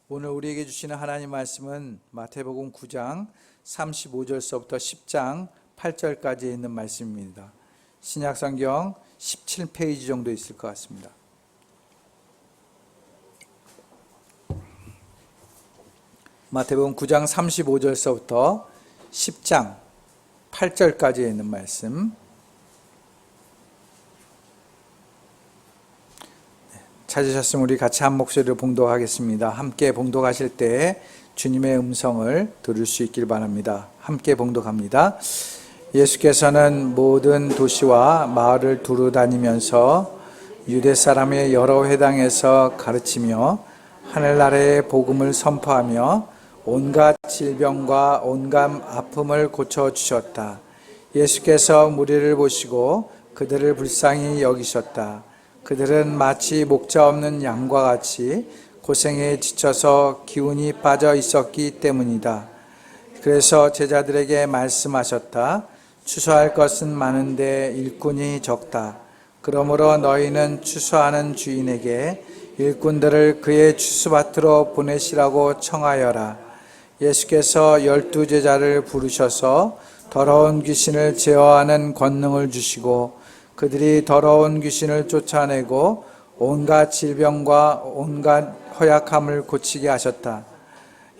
오늘 우리에게 주시는 하나님 말씀은 마태복음 9장 35절서부터 10장 8절까지 있는 말씀입니다. 신약성경 17페이지 정도 있을 것 같습니다. 마태복음 9장 35절서부터 10장 8절까지 있는 말씀. 찾으셨으면 우리 같이 한 목소리로 봉독하겠습니다. 함께 봉독하실 때 주님의 음성을 들을 수 있길 바랍니다. 함께 봉독합니다. 예수께서는 모든 도시와 마을을 두루 다니면서 유대 사람의 여러 회당에서 가르치며 하늘나라의 복음을 선포하며 온갖 질병과 온갖 아픔을 고쳐주셨다. 예수께서 무리를 보시고 그들을 불쌍히 여기셨다. 그들은 마치 목자 없는 양과 같이 고생에 지쳐서 기운이 빠져 있었기 때문이다. 그래서 제자들에게 말씀하셨다. 추수할 것은 많은데 일꾼이 적다. 그러므로 너희는 추수하는 주인에게 일꾼들을 그의 추수밭으로 보내시라고 청하여라. 예수께서 12 제자를 부르셔서 더러운 귀신을 제어하는 권능을 주시고 그들이 더러운 귀신을 쫓아내고 온갖 질병과 온갖 허약함을 고치게 하셨다.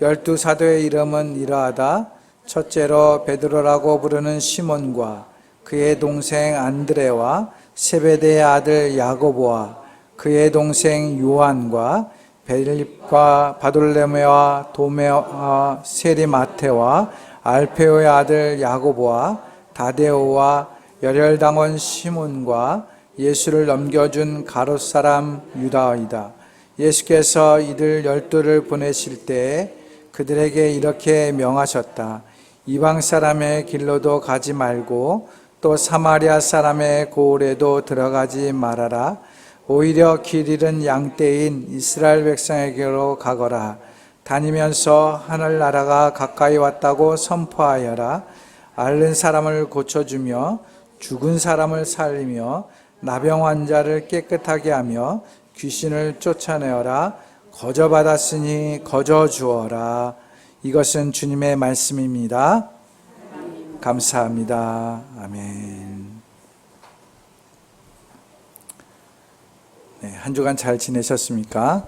12 사도의 이름은 이러하다. 첫째로 베드로라고 부르는 시몬과 그의 동생 안드레와 세베대의 아들 야고보와 그의 동생 요한과 벨립과 바돌레메와 도메와 세리 마테와 알페오의 아들 야고보와 다데오와 열혈당원 시몬과 예수를 넘겨준 가롯 사람 유다이다. 예수께서 이들 12를 보내실 때 그들에게 이렇게 명하셨다. 이방 사람의 길로도 가지 말고 또 사마리아 사람의 고을에도 들어가지 말아라. 오히려 길 잃은 양떼인 이스라엘 백성에게로 가거라. 다니면서 하늘나라가 가까이 왔다고 선포하여라. 앓는 사람을 고쳐주며 죽은 사람을 살리며 나병 환자를 깨끗하게 하며 귀신을 쫓아내어라. 거저 받았으니 거저 주어라. 이것은 주님의 말씀입니다. 감사합니다. 아멘. 네, 한 주간 잘 지내셨습니까?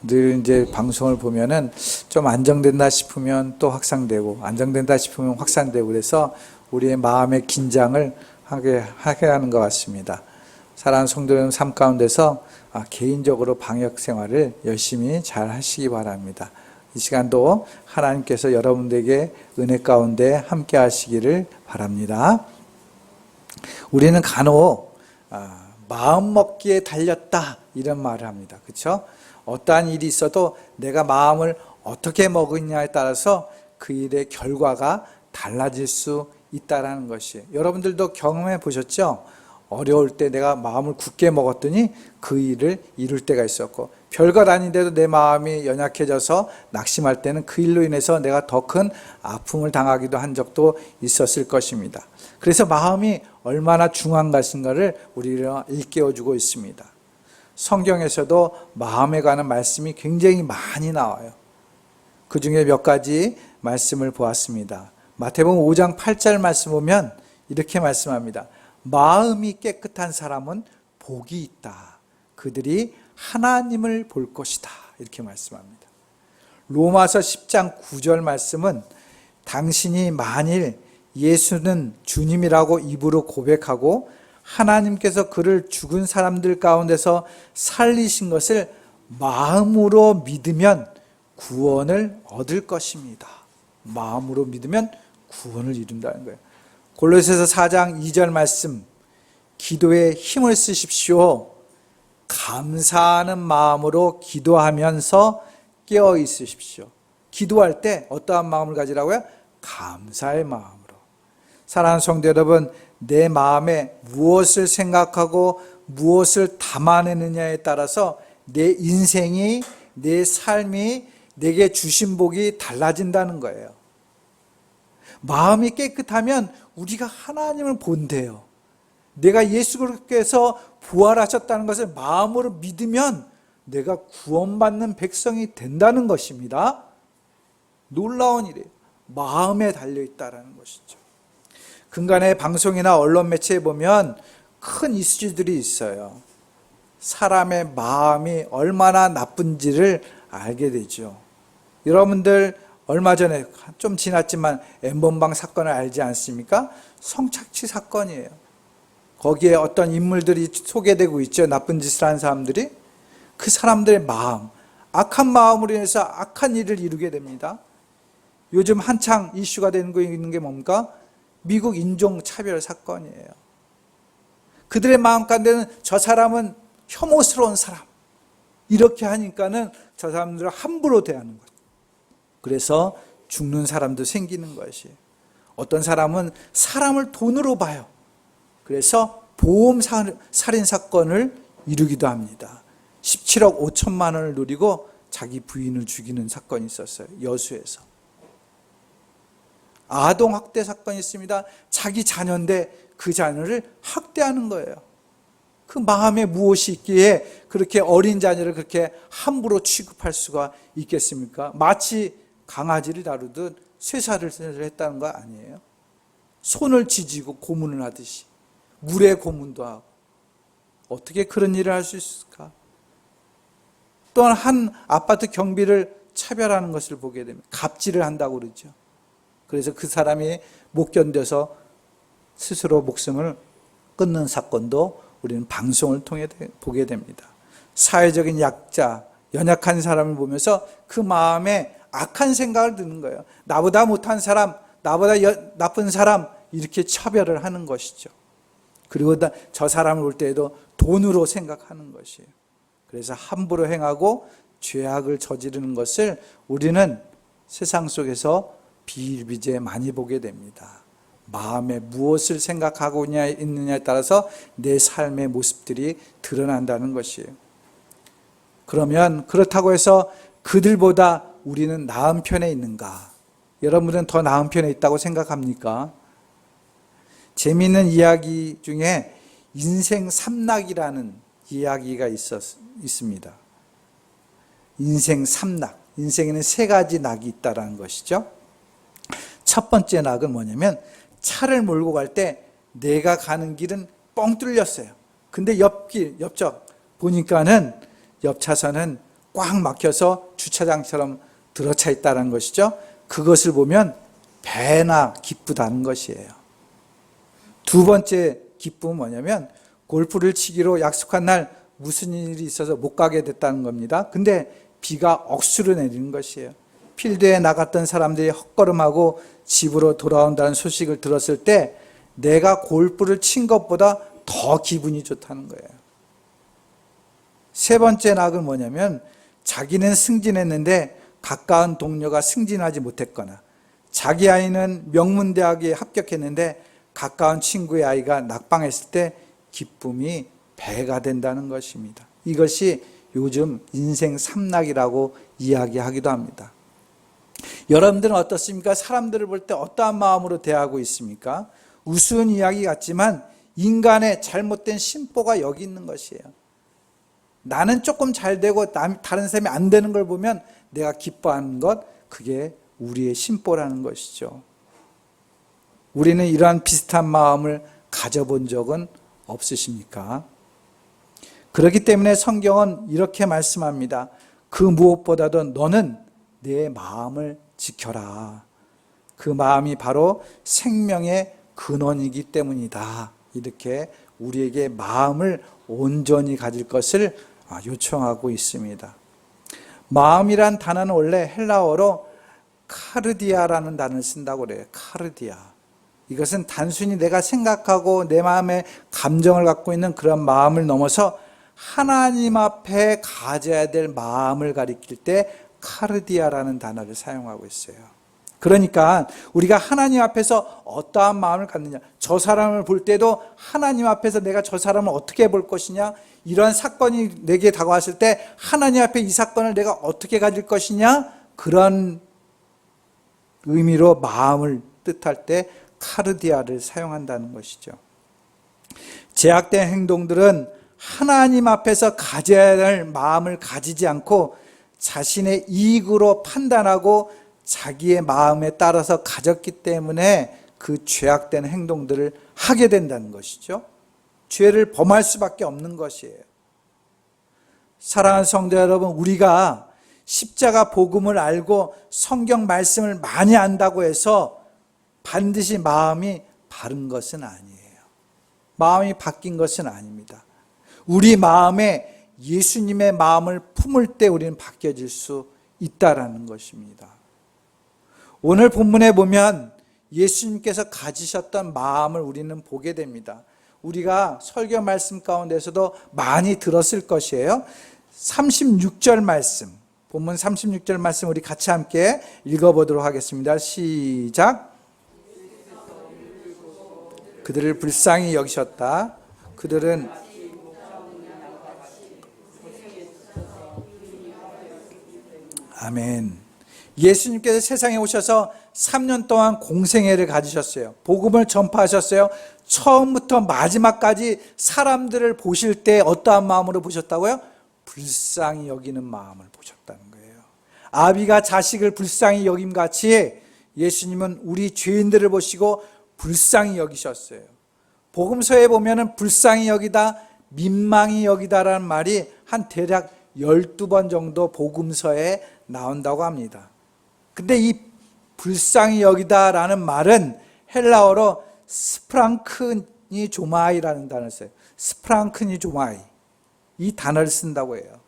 늘 이제 방송을 보면은 좀 안정된다 싶으면 또 확산되고 안정된다 싶으면 확산되고 그래서 우리의 마음의 긴장을 하게 하는 것 같습니다. 사랑하는 성도님 삶 가운데서 개인적으로 방역 생활을 열심히 잘 하시기 바랍니다. 이 시간도 하나님께서 여러분들에게 은혜 가운데 함께 하시기를 바랍니다. 우리는 간혹 마음 먹기에 달렸다 이런 말을 합니다. 그렇죠? 어떠한 일이 있어도 내가 마음을 어떻게 먹느냐에 따라서 그 일의 결과가 달라질 수 있다라는 것이에요. 여러분들도 경험해 보셨죠? 어려울 때 내가 마음을 굳게 먹었더니 그 일을 이룰 때가 있었고 별것 아닌데도 내 마음이 연약해져서 낙심할 때는 그 일로 인해서 내가 더 큰 아픔을 당하기도 한 적도 있었을 것입니다. 그래서 마음이 얼마나 중요한 것인가를 우리가 일깨워주고 있습니다. 성경에서도 마음에 관한 말씀이 굉장히 많이 나와요. 그 중에 몇 가지 말씀을 보았습니다. 마태복음 5장 8절 말씀 보면 이렇게 말씀합니다. 마음이 깨끗한 사람은 복이 있다. 그들이 하나님을 볼 것이다. 이렇게 말씀합니다. 로마서 10장 9절 말씀은 당신이 만일 예수는 주님이라고 입으로 고백하고 하나님께서 그를 죽은 사람들 가운데서 살리신 것을 마음으로 믿으면 구원을 얻을 것입니다. 마음으로 믿으면 구원을 이룬다는 거예요. 골로새서 4장 2절 말씀, 기도에 힘을 쓰십시오. 감사하는 마음으로 기도하면서 깨어 있으십시오. 기도할 때 어떠한 마음을 가지라고요? 감사의 마음으로. 사랑하는 성도 여러분, 내 마음에 무엇을 생각하고 무엇을 담아내느냐에 따라서 내 인생이, 내 삶이, 내게 주신 복이 달라진다는 거예요. 마음이 깨끗하면 우리가 하나님을 본대요. 내가 예수께서 부활하셨다는 것을 마음으로 믿으면 내가 구원받는 백성이 된다는 것입니다. 놀라운 일이에요. 마음에 달려있다라는 것이죠. 근간의 방송이나 언론 매체에 보면 큰 이슈들이 있어요. 사람의 마음이 얼마나 나쁜지를 알게 되죠. 여러분들 얼마 전에 좀 지났지만 엠번방 사건을 알지 않습니까? 성착취 사건이에요. 거기에 어떤 인물들이 소개되고 있죠. 나쁜 짓을 한 사람들이. 그 사람들의 마음, 악한 마음으로 인해서 악한 일을 이루게 됩니다. 요즘 한창 이슈가 되고 있는 게 뭡니까? 미국 인종차별 사건이에요. 그들의 마음 가운데는 저 사람은 혐오스러운 사람, 이렇게 하니까는 저 사람들을 함부로 대하는 거죠. 그래서 죽는 사람도 생기는 것이에요. 어떤 사람은 사람을 돈으로 봐요. 그래서 보험 살인 사건을 이루기도 합니다. 17억 5천만 원을 누리고 자기 부인을 죽이는 사건이 있었어요. 여수에서. 아동 학대 사건이 있습니다. 자기 자녀인데 그 자녀를 학대하는 거예요. 그 마음에 무엇이 있기에 그렇게 어린 자녀를 그렇게 함부로 취급할 수가 있겠습니까? 마치 강아지를 다루듯 쇠사를 했다는 거 아니에요? 손을 지지고 고문을 하듯이 물에 고문도 하고 어떻게 그런 일을 할 수 있을까? 또한 한 아파트 경비를 차별하는 것을 보게 됩니다. 갑질을 한다고 그러죠. 그래서 그 사람이 못 견뎌서 스스로 목숨을 끊는 사건도 우리는 방송을 통해 보게 됩니다. 사회적인 약자, 연약한 사람을 보면서 그 마음에 악한 생각을 드는 거예요. 나보다 못한 사람, 나보다 나쁜 사람, 이렇게 차별을 하는 것이죠. 그리고 저 사람을 볼 때에도 돈으로 생각하는 것이에요. 그래서 함부로 행하고 죄악을 저지르는 것을 우리는 세상 속에서 비일비재에 많이 보게 됩니다. 마음에 무엇을 생각하고 있느냐에 따라서 내 삶의 모습들이 드러난다는 것이에요. 그러면 그렇다고 해서 그들보다 우리는 나은 편에 있는가? 여러분은 더 나은 편에 있다고 생각합니까? 재미있는 이야기 중에 인생 삼락이라는 이야기가 있습니다. 인생 삼락. 인생에는 세 가지 낙이 있다는 것이죠. 첫 번째 낙은 뭐냐면 차를 몰고 갈 때 내가 가는 길은 뻥 뚫렸어요. 근데 옆쪽 보니까는 옆 차선은 꽉 막혀서 주차장처럼 들어차 있다는 것이죠. 그것을 보면 배나 기쁘다는 것이에요. 두 번째 기쁨은 뭐냐면 골프를 치기로 약속한 날 무슨 일이 있어서 못 가게 됐다는 겁니다. 근데 비가 억수로 내리는 것이에요. 필드에 나갔던 사람들이 헛걸음하고 집으로 돌아온다는 소식을 들었을 때 내가 골프를 친 것보다 더 기분이 좋다는 거예요. 세 번째 낙은 뭐냐면 자기는 승진했는데 가까운 동료가 승진하지 못했거나 자기 아이는 명문대학에 합격했는데 가까운 친구의 아이가 낙방했을 때 기쁨이 배가 된다는 것입니다. 이것이 요즘 인생 삼락이라고 이야기하기도 합니다. 여러분들은 어떻습니까? 사람들을 볼 때 어떠한 마음으로 대하고 있습니까? 우스운 이야기 같지만 인간의 잘못된 심보가 여기 있는 것이에요. 나는 조금 잘 되고 다른 사람이 안 되는 걸 보면 내가 기뻐하는 것, 그게 우리의 심보라는 것이죠. 우리는 이러한 비슷한 마음을 가져본 적은 없으십니까? 그렇기 때문에 성경은 이렇게 말씀합니다. 그 무엇보다도 너는 내 마음을 지켜라. 그 마음이 바로 생명의 근원이기 때문이다. 이렇게 우리에게 마음을 온전히 가질 것을 요청하고 있습니다. 마음이란 단어는 원래 헬라어로 카르디아라는 단어를 쓴다고 그래요. 카르디아. 이것은 단순히 내가 생각하고 내 마음에 감정을 갖고 있는 그런 마음을 넘어서 하나님 앞에 가져야 될 마음을 가리킬 때 카르디아라는 단어를 사용하고 있어요. 그러니까 우리가 하나님 앞에서 어떠한 마음을 갖느냐, 저 사람을 볼 때도 하나님 앞에서 내가 저 사람을 어떻게 볼 것이냐, 이런 사건이 내게 다가왔을 때 하나님 앞에 이 사건을 내가 어떻게 가질 것이냐, 그런 의미로 마음을 뜻할 때 카르디아를 사용한다는 것이죠. 제약된 행동들은 하나님 앞에서 가져야 할 마음을 가지지 않고 자신의 이익으로 판단하고 자기의 마음에 따라서 가졌기 때문에 그 죄악된 행동들을 하게 된다는 것이죠. 죄를 범할 수밖에 없는 것이에요. 사랑하는 성도 여러분, 우리가 십자가 복음을 알고 성경 말씀을 많이 안다고 해서 반드시 마음이 바른 것은 아니에요. 마음이 바뀐 것은 아닙니다. 우리 마음에 예수님의 마음을 품을 때 우리는 바뀌어질 수 있다라는 것입니다. 오늘 본문에 보면 예수님께서 가지셨던 마음을 우리는 보게 됩니다. 우리가 설교 말씀 가운데서도 많이 들었을 것이에요. 36절 말씀, 본문 36절 말씀 우리 같이 함께 읽어보도록 하겠습니다. 시작. 그들을 불쌍히 여기셨다. 그들은 아멘. 예수님께서 세상에 오셔서 3년 동안 공생애를 가지셨어요. 복음을 전파하셨어요. 처음부터 마지막까지 사람들을 보실 때 어떠한 마음으로 보셨다고요? 불쌍히 여기는 마음을 보셨다는 거예요. 아비가 자식을 불쌍히 여김같이 예수님은 우리 죄인들을 보시고 불쌍히 여기셨어요. 복음서에 보면은 불쌍히 여기다, 민망히 여기다라는 말이 한 대략 12번 정도 복음서에 나온다고 합니다. 근데 이 불쌍히 여기다라는 말은 헬라어로 스프랑크니 조마이라는 단어를 써요. 스프랑크니 조마이. 이 단어를 쓴다고 해요.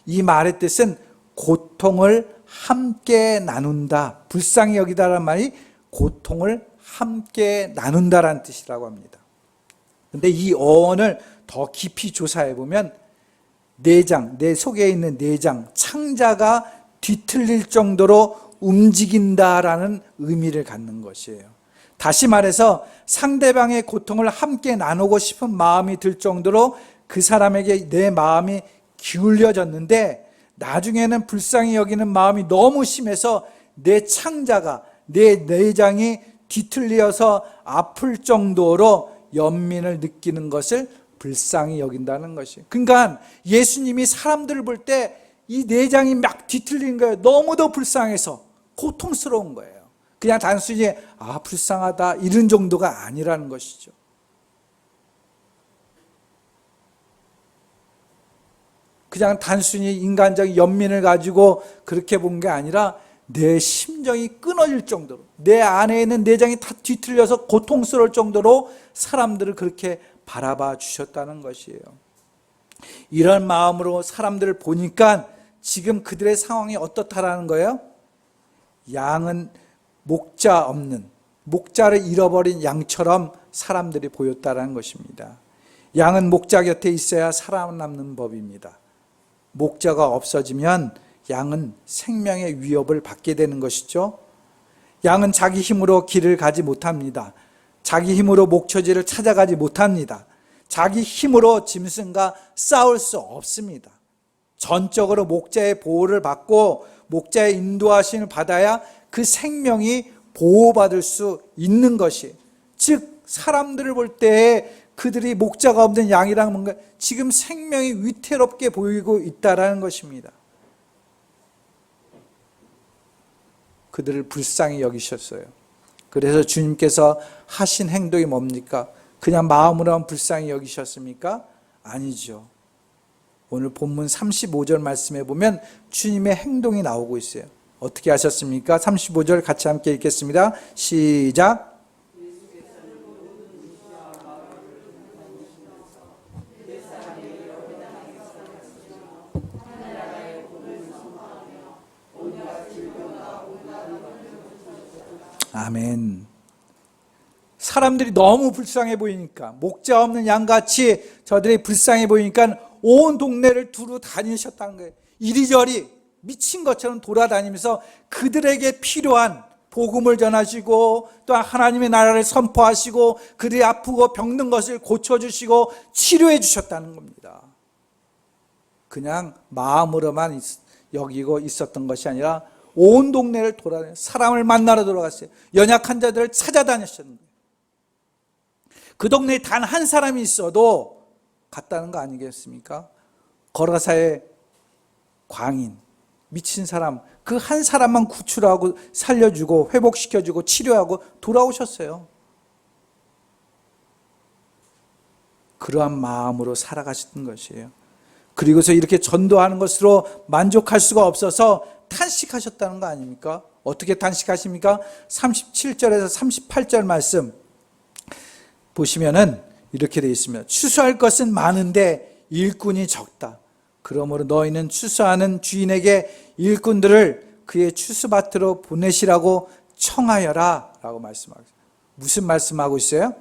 이 말의 뜻은 고통을 함께 나눈다. 불쌍히 여기다라는 말이 고통을 함께 나눈다라는 뜻이라고 합니다. 근데 이 어원을 더 깊이 조사해 보면 내장, 내 속에 있는 내장, 창자가 뒤틀릴 정도로 움직인다라는 의미를 갖는 것이에요. 다시 말해서 상대방의 고통을 함께 나누고 싶은 마음이 들 정도로 그 사람에게 내 마음이 기울여졌는데 나중에는 불쌍히 여기는 마음이 너무 심해서 내 창자가, 내 내장이 뒤틀려서 아플 정도로 연민을 느끼는 것을 불쌍히 여긴다는 것이에요. 그러니까 예수님이 사람들을 볼 때 이 내장이 막 뒤틀리는 거예요. 너무도 불쌍해서 고통스러운 거예요. 그냥 단순히 불쌍하다 이런 정도가 아니라는 것이죠. 그냥 단순히 인간적인 연민을 가지고 그렇게 본 게 아니라 내 심정이 끊어질 정도로, 내 안에 있는 내장이 다 뒤틀려서 고통스러울 정도로 사람들을 그렇게 바라봐 주셨다는 것이에요. 이런 마음으로 사람들을 보니까 지금 그들의 상황이 어떻다라는 거예요? 양은 목자 없는, 목자를 잃어버린 양처럼 사람들이 보였다라는 것입니다. 양은 목자 곁에 있어야 살아남는 법입니다. 목자가 없어지면 양은 생명의 위협을 받게 되는 것이죠. 양은 자기 힘으로 길을 가지 못합니다. 자기 힘으로 목초지를 찾아가지 못합니다. 자기 힘으로 짐승과 싸울 수 없습니다. 전적으로 목자의 보호를 받고 목자의 인도하심을 받아야 그 생명이 보호받을 수 있는 것이, 즉 사람들을 볼 때 그들이 목자가 없는 양이랑 뭔가 지금 생명이 위태롭게 보이고 있다라는 것입니다. 그들을 불쌍히 여기셨어요. 그래서 주님께서 하신 행동이 뭡니까? 그냥 마음으로만 불쌍히 여기셨습니까? 아니죠. 오늘 본문 35절 말씀에 보면 주님의 행동이 나오고 있어요. 어떻게 하셨습니까? 35절 같이 함께 읽겠습니다. 시작. 아멘. 사람들이 너무 불쌍해 보이니까, 목자 없는 양같이 저들이 불쌍해 보이니까 온 동네를 두루 다니셨다는 거예요. 이리저리 미친 것처럼 돌아다니면서 그들에게 필요한 복음을 전하시고 또 하나님의 나라를 선포하시고 그들이 아프고 병든 것을 고쳐주시고 치료해 주셨다는 겁니다. 그냥 마음으로만 여기고 있었던 것이 아니라 온 동네를 돌아다니며 사람을 만나러 돌아갔어요. 연약한 자들을 찾아다녔었는 거예요. 그 동네에 단 한 사람이 있어도 갔다는 거 아니겠습니까? 거라사의 광인, 미친 사람, 그 한 사람만 구출하고 살려주고 회복시켜주고 치료하고 돌아오셨어요. 그러한 마음으로 살아가셨던 것이에요. 그리고서 이렇게 전도하는 것으로 만족할 수가 없어서 탄식하셨다는 거 아닙니까? 어떻게 탄식하십니까? 37절에서 38절 말씀 보시면은 이렇게 되어 있습니다. 추수할 것은 많은데 일꾼이 적다. 그러므로 너희는 추수하는 주인에게 일꾼들을 그의 추수밭으로 보내시라고 청하여라 라고 말씀하고 있어요. 무슨 말씀하고 있어요?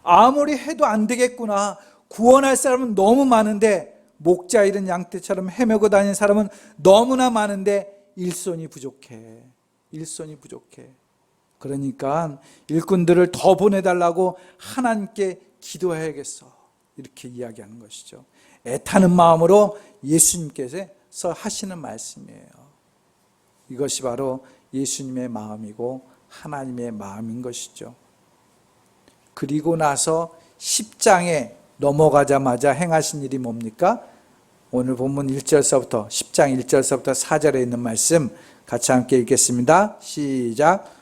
아무리 해도 안 되겠구나. 구원할 사람은 너무 많은데, 목자 잃은 양떼처럼 헤매고 다니는 사람은 너무나 많은데 일손이 부족해. 일손이 부족해. 그러니까 일꾼들을 더 보내달라고 하나님께 기도해야겠어. 이렇게 이야기하는 것이죠. 애타는 마음으로 예수님께서 하시는 말씀이에요. 이것이 바로 예수님의 마음이고 하나님의 마음인 것이죠. 그리고 나서 10장에 넘어가자마자 행하신 일이 뭡니까? 오늘 본문 1절서부터 10장 1절서부터 4절에 있는 말씀 같이 함께 읽겠습니다. 시작.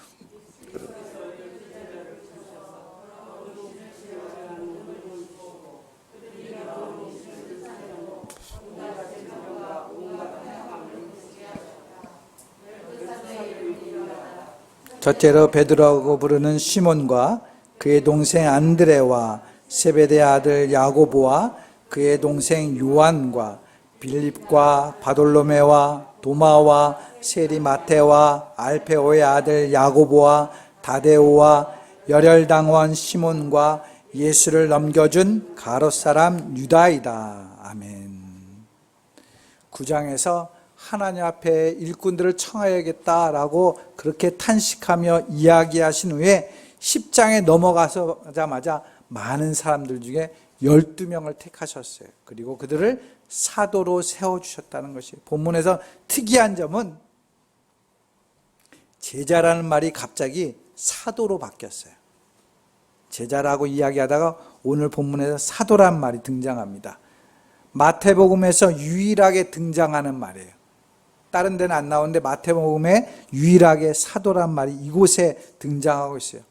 첫째로 베드로라고 부르는 시몬과 그의 동생 안드레와 세베대의 아들 야고보와 그의 동생 요한과 빌립과 바돌로메와 도마와 세리 마테와 알페오의 아들 야고보와 다데오와 열혈당원 시몬과 예수를 넘겨준 가롯 사람 유다이다. 아멘. 9장에서 하나님 앞에 일꾼들을 청하야겠다라고 그렇게 탄식하며 이야기하신 후에 10장에 넘어가자마자 많은 사람들 중에 12명을 택하셨어요. 그리고 그들을 사도로 세워주셨다는 것이에요. 본문에서 특이한 점은 제자라는 말이 갑자기 사도로 바뀌었어요. 제자라고 이야기하다가 오늘 본문에서 사도란 말이 등장합니다. 마태복음에서 유일하게 등장하는 말이에요. 다른 데는 안 나오는데 마태복음에 유일하게 사도란 말이 이곳에 등장하고 있어요.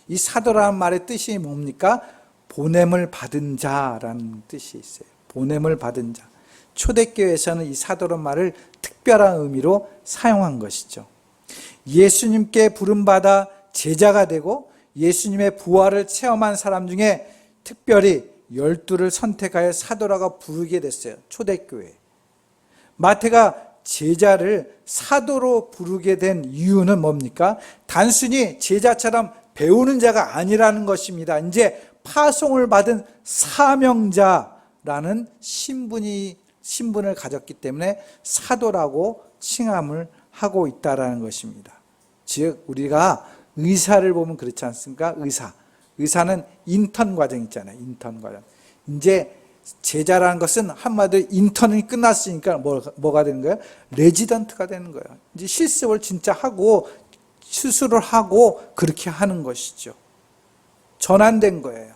이 사도라는 말의 뜻이 뭡니까? 보냄을 받은 자라는 뜻이 있어요. 보냄을 받은 자. 초대교회에서는 이 사도란 말을 특별한 의미로 사용한 것이죠. 예수님께 부름받아 제자가 되고 예수님의 부활을 체험한 사람 중에 특별히 12를 선택하여 사도라고 부르게 됐어요. 초대교회. 마태가 제자를 사도로 부르게 된 이유는 뭡니까? 단순히 제자처럼 배우는 자가 아니라는 것입니다. 이제 파송을 받은 사명자라는 신분을 가졌기 때문에 사도라고 칭함을 하고 있다라는 것입니다. 즉 우리가 의사를 보면 그렇지 않습니까? 의사는 인턴 과정 있잖아요. 인턴 과정. 이제 제자라는 것은 한마디로 인턴이 끝났으니까 뭐가 되는 거예요? 레지던트가 되는 거예요. 이제 실습을 진짜 하고 수술을 하고 그렇게 하는 것이죠. 전환된 거예요.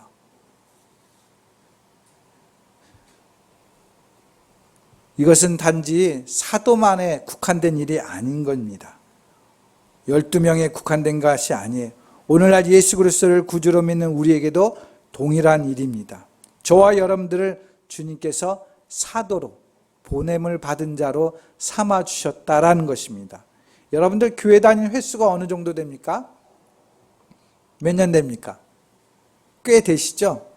이것은 단지 사도만에 국한된 일이 아닌 겁니다. 12명에 국한된 것이 아니에요. 오늘날 예수 그리스도를 구주로 믿는 우리에게도 동일한 일입니다. 저와 여러분들을 주님께서 사도로 보냄을 받은 자로 삼아주셨다라는 것입니다. 여러분들 교회 다니는 횟수가 어느 정도 됩니까? 몇 년 됩니까? 꽤 되시죠?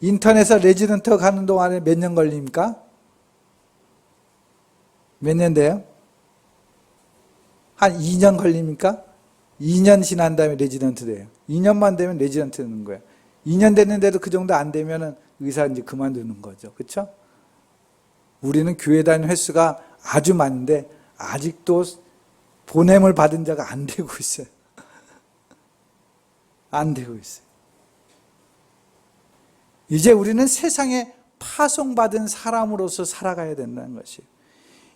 인턴에서 레지던트 가는 동안에 몇 년 걸립니까? 몇 년 돼요? 한 2년 걸립니까? 2년 지난 다음에 레지던트 돼요. 2년만 되면 레지던트 되는 거예요. 2년 됐는데도 그 정도 안 되면 의사 이제 그만두는 거죠. 그렇죠? 우리는 교회 다니는 횟수가 아주 많은데 아직도 보냄을 받은 자가 안 되고 있어요. 안 되고 있어요. 이제 우리는 세상에 파송받은 사람으로서 살아가야 된다는 것이에요.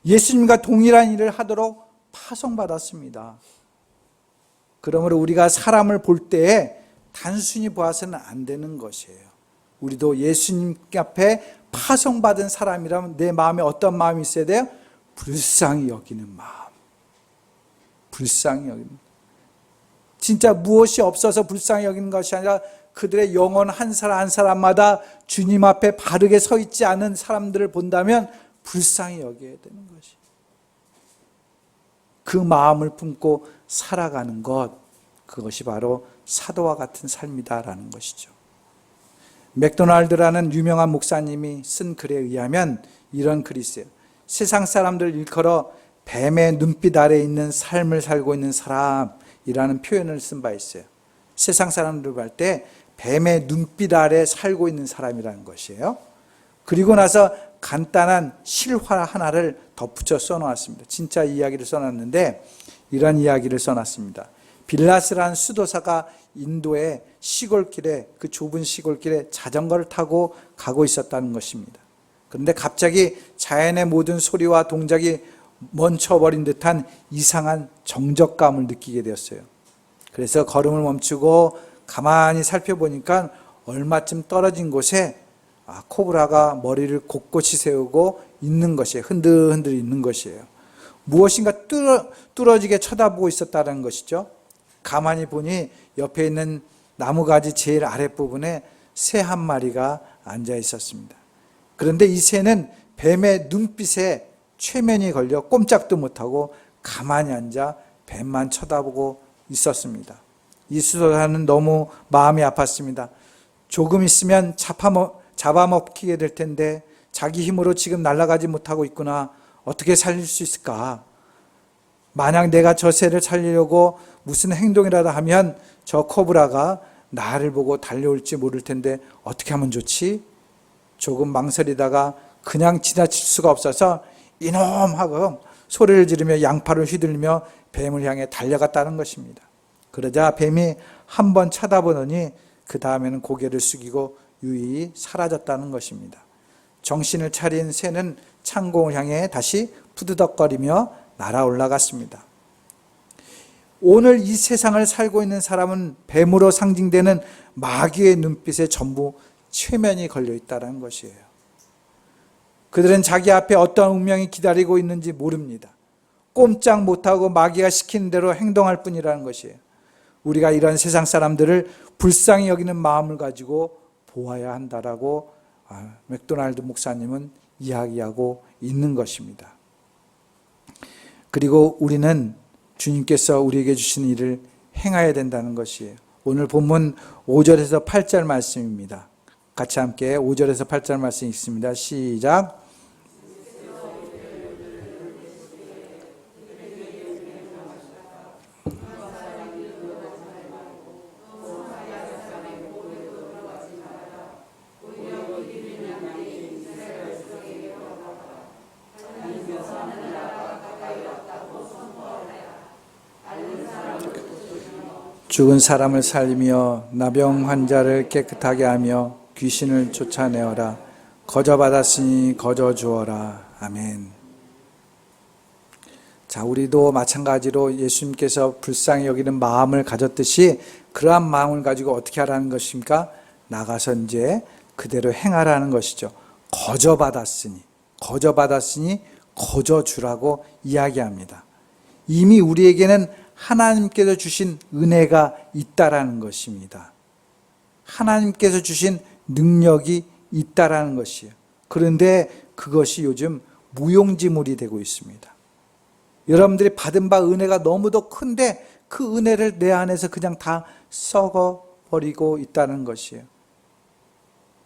예수님과 동일한 일을 하도록 파송받았습니다. 그러므로 우리가 사람을 볼 때에 단순히 보아서는 안 되는 것이에요. 우리도 예수님 앞에 파송받은 사람이라면 내 마음에 어떤 마음이 있어야 돼요? 불쌍히 여기는 마음. 불쌍히 여기는. 진짜 무엇이 없어서 불쌍히 여기는 것이 아니라 그들의 영혼 한 사람 한 사람마다 주님 앞에 바르게 서 있지 않은 사람들을 본다면 불쌍히 여겨야 되는 것이. 그 마음을 품고 살아가는 것, 그것이 바로 사도와 같은 삶이다라는 것이죠. 맥도날드라는 유명한 목사님이 쓴 글에 의하면 이런 글이 있어요. 세상 사람들 일컬어 뱀의 눈빛 아래에 있는 삶을 살고 있는 사람이라는 표현을 쓴 바 있어요. 세상 사람들 할 때 뱀의 눈빛 아래 살고 있는 사람이라는 것이에요. 그리고 나서 간단한 실화 하나를 덧붙여 써놓았습니다. 진짜 이야기를 써놨는데 이런 이야기를 써놨습니다. 빌라스라는 수도사가 인도의 시골길에, 그 좁은 시골길에 자전거를 타고 가고 있었다는 것입니다. 그런데 갑자기 자연의 모든 소리와 동작이 멈춰버린 듯한 이상한 정적감을 느끼게 되었어요. 그래서 걸음을 멈추고 가만히 살펴보니까 얼마쯤 떨어진 곳에 코브라가 머리를 곳곳이 세우고 있는 것이에요. 흔들흔들 있는 것이에요. 무엇인가 뚫어지게 쳐다보고 있었다는 것이죠. 가만히 보니 옆에 있는 나무가지 제일 아랫부분에 새 한 마리가 앉아 있었습니다. 그런데 이 새는 뱀의 눈빛에 최면이 걸려 꼼짝도 못하고 가만히 앉아 뱀만 쳐다보고 있었습니다. 이 수도사는 너무 마음이 아팠습니다. 조금 있으면 잡아먹히게 될 텐데 자기 힘으로 지금 날아가지 못하고 있구나. 어떻게 살릴 수 있을까? 만약 내가 저 새를 살리려고 무슨 행동이라도 하면 저 코브라가 나를 보고 달려올지 모를 텐데 어떻게 하면 좋지? 조금 망설이다가 그냥 지나칠 수가 없어서 이놈 하고 소리를 지르며 양팔을 휘둘리며 뱀을 향해 달려갔다는 것입니다. 그러자 뱀이 한 번 쳐다보더니 그 다음에는 고개를 숙이고 유유히 사라졌다는 것입니다. 정신을 차린 새는 창공을 향해 다시 푸드덕거리며 날아 올라갔습니다. 오늘 이 세상을 살고 있는 사람은 뱀으로 상징되는 마귀의 눈빛에 전부 최면이 걸려 있다는 것이에요. 그들은 자기 앞에 어떤 운명이 기다리고 있는지 모릅니다. 꼼짝 못하고 마귀가 시키는 대로 행동할 뿐이라는 것이에요. 우리가 이런 세상 사람들을 불쌍히 여기는 마음을 가지고 보아야 한다라고 맥도날드 목사님은 이야기하고 있는 것입니다. 그리고 우리는 주님께서 우리에게 주신 일을 행해야 된다는 것이에요. 오늘 본문 5절에서 8절 말씀입니다. 같이 함께 5절에서 8절 말씀 읽습니다. 시작. 죽은 사람을 살리며 나병 환자를 깨끗하게 하며 귀신을 쫓아내어라. 거저 받았으니 거저 주어라. 아멘. 자, 우리도 마찬가지로 예수님께서 불쌍히 여기는 마음을 가졌듯이 그러한 마음을 가지고 어떻게 하라는 것입니까? 나가서 이제 그대로 행하라는 것이죠. 거저 받았으니 거저 주라고 이야기합니다. 이미 우리에게는 하나님께서 주신 은혜가 있다라는 것입니다. 하나님께서 주신 능력이 있다라는 것이에요. 그런데 그것이 요즘 무용지물이 되고 있습니다. 여러분들이 받은 바 은혜가 너무도 큰데 그 은혜를 내 안에서 그냥 다 썩어버리고 있다는 것이에요.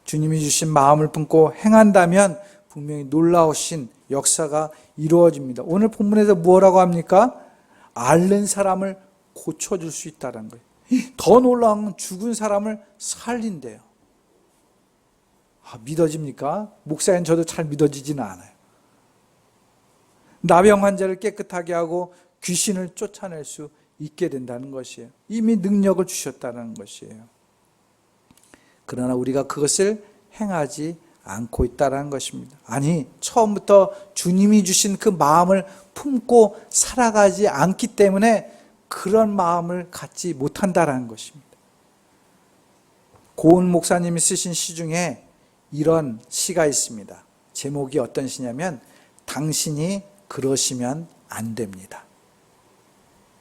주님이 주신 마음을 품고 행한다면 분명히 놀라우신 역사가 이루어집니다. 오늘 본문에서 뭐라고 합니까? 앓는 사람을 고쳐줄 수 있다는 거예요. 더 놀라운 건 죽은 사람을 살린대요. 믿어집니까? 목사님 저도 잘 믿어지지는 않아요. 나병 환자를 깨끗하게 하고 귀신을 쫓아낼 수 있게 된다는 것이에요. 이미 능력을 주셨다는 것이에요. 그러나 우리가 그것을 행하지 않고 있다는 것입니다. 아니, 처음부터 주님이 주신 그 마음을 품고 살아가지 않기 때문에 그런 마음을 갖지 못한다는 것입니다. 고은 목사님이 쓰신 시 중에 이런 시가 있습니다. 제목이 어떤 시냐면 당신이 그러시면 안 됩니다.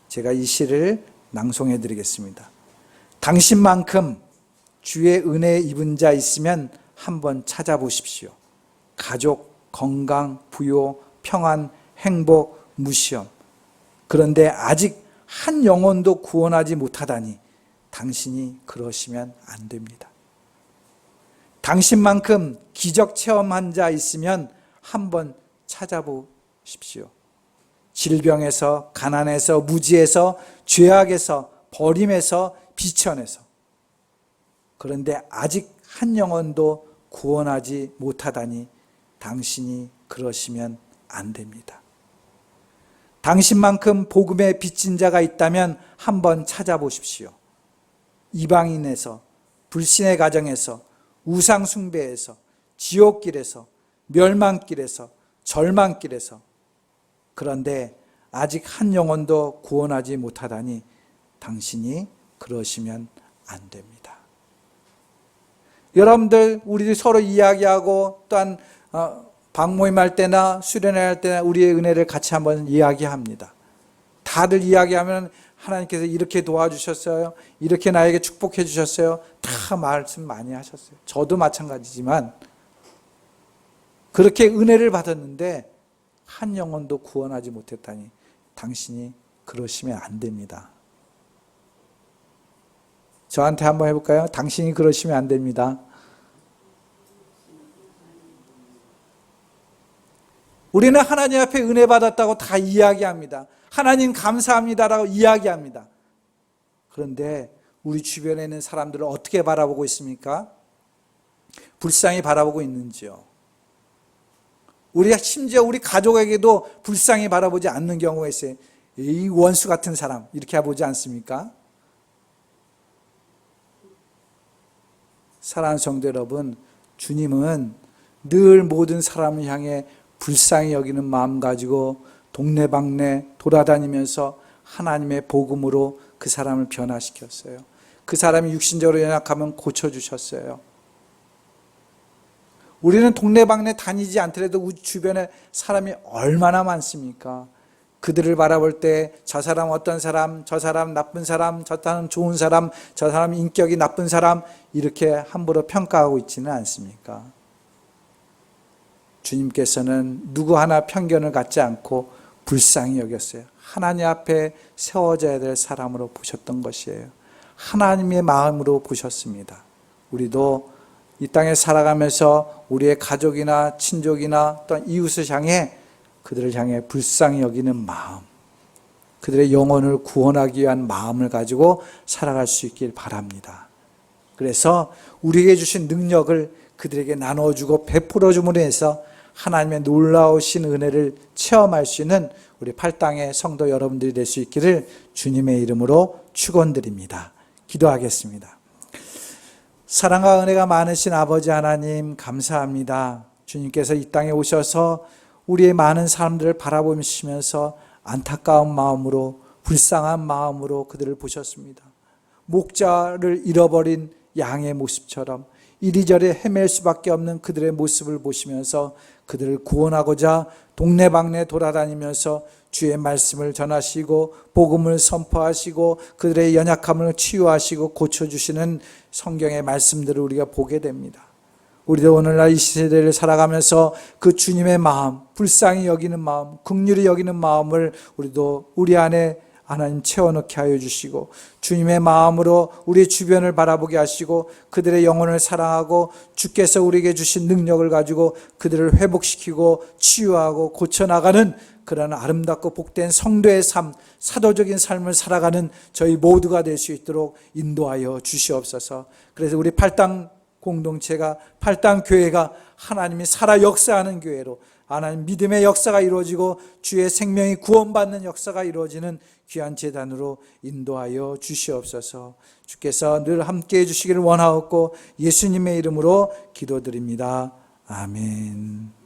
제가 이 시를 낭송해 드리겠습니다. 당신만큼 주의 은혜 입은 자 있으면 한번 찾아보십시오. 가족, 건강, 부요, 평안, 행복, 무시험. 그런데 아직 한 영혼도 구원하지 못하다니 당신이 그러시면 안 됩니다. 당신만큼 기적 체험한 자 있으면 한번 찾아보십시오. 질병에서, 가난에서, 무지에서, 죄악에서, 버림에서, 비천에서. 그런데 아직 한 영혼도 구원하지 못하다니 당신이 그러시면 안 됩니다. 당신만큼 복음에 빚진 자가 있다면 한번 찾아보십시오. 이방인에서, 불신의 가정에서, 우상 숭배에서, 지옥길에서, 멸망길에서, 절망길에서. 그런데 아직 한 영혼도 구원하지 못하다니 당신이 그러시면 안 됩니다. 여러분들, 우리 서로 이야기하고 또한 방모임할 때나 수련회할 때나 우리의 은혜를 같이 한번 이야기합니다. 다들 이야기하면 하나님께서 이렇게 도와주셨어요. 이렇게 나에게 축복해 주셨어요. 다 말씀 많이 하셨어요. 저도 마찬가지지만 그렇게 은혜를 받았는데 한 영혼도 구원하지 못했다니 당신이 그러시면 안 됩니다. 저한테 한번 해볼까요? 당신이 그러시면 안 됩니다. 우리는 하나님 앞에 은혜 받았다고 다 이야기합니다. 하나님 감사합니다라고 이야기합니다. 그런데 우리 주변에 있는 사람들을 어떻게 바라보고 있습니까? 불쌍히 바라보고 있는지요? 우리가 심지어 우리 가족에게도 불쌍히 바라보지 않는 경우가 있어요. 이 원수 같은 사람 이렇게 보지 않습니까? 사랑하는 성도 여러분, 주님은 늘 모든 사람을 향해 불쌍히 여기는 마음 가지고 동네방네 돌아다니면서 하나님의 복음으로 그 사람을 변화시켰어요. 그 사람이 육신적으로 연약하면 고쳐주셨어요. 우리는 동네방네 다니지 않더라도 우리 주변에 사람이 얼마나 많습니까? 그들을 바라볼 때 저 사람 어떤 사람, 저 사람 나쁜 사람, 저 사람 좋은 사람, 저 사람 인격이 나쁜 사람 이렇게 함부로 평가하고 있지는 않습니까? 주님께서는 누구 하나 편견을 갖지 않고 불쌍히 여겼어요. 하나님 앞에 세워져야 될 사람으로 보셨던 것이에요. 하나님의 마음으로 보셨습니다. 우리도 이 땅에 살아가면서 우리의 가족이나 친족이나 또 이웃을 향해 그들을 향해 불쌍히 여기는 마음, 그들의 영혼을 구원하기 위한 마음을 가지고 살아갈 수 있길 바랍니다. 그래서 우리에게 주신 능력을 그들에게 나눠주고 베풀어 줌으로 해서 하나님의 놀라우신 은혜를 체험할 수 있는 우리 팔당의 성도 여러분들이 될 수 있기를 주님의 이름으로 축원드립니다. 기도하겠습니다. 사랑과 은혜가 많으신 아버지 하나님 감사합니다. 주님께서 이 땅에 오셔서 우리의 많은 사람들을 바라보시면서 안타까운 마음으로 불쌍한 마음으로 그들을 보셨습니다. 목자를 잃어버린 양의 모습처럼 이리저리 헤맬 수밖에 없는 그들의 모습을 보시면서 그들을 구원하고자 동네방네 돌아다니면서 주의 말씀을 전하시고 복음을 선포하시고 그들의 연약함을 치유하시고 고쳐주시는 성경의 말씀들을 우리가 보게 됩니다. 우리도 오늘날 이 시대를 살아가면서 그 주님의 마음, 불쌍히 여기는 마음, 긍휼히 여기는 마음을 우리도 우리 안에 하나님 채워넣게 하여 주시고 주님의 마음으로 우리 주변을 바라보게 하시고 그들의 영혼을 사랑하고 주께서 우리에게 주신 능력을 가지고 그들을 회복시키고 치유하고 고쳐나가는 그런 아름답고 복된 성도의 삶, 사도적인 삶을 살아가는 저희 모두가 될 수 있도록 인도하여 주시옵소서. 그래서 우리 팔당 공동체가 팔당 교회가 하나님이 살아 역사하는 교회로 하나님 믿음의 역사가 이루어지고 주의 생명이 구원받는 역사가 이루어지는 귀한 제단으로 인도하여 주시옵소서. 주께서 늘 함께해 주시기를 원하옵고 예수님의 이름으로 기도드립니다. 아멘.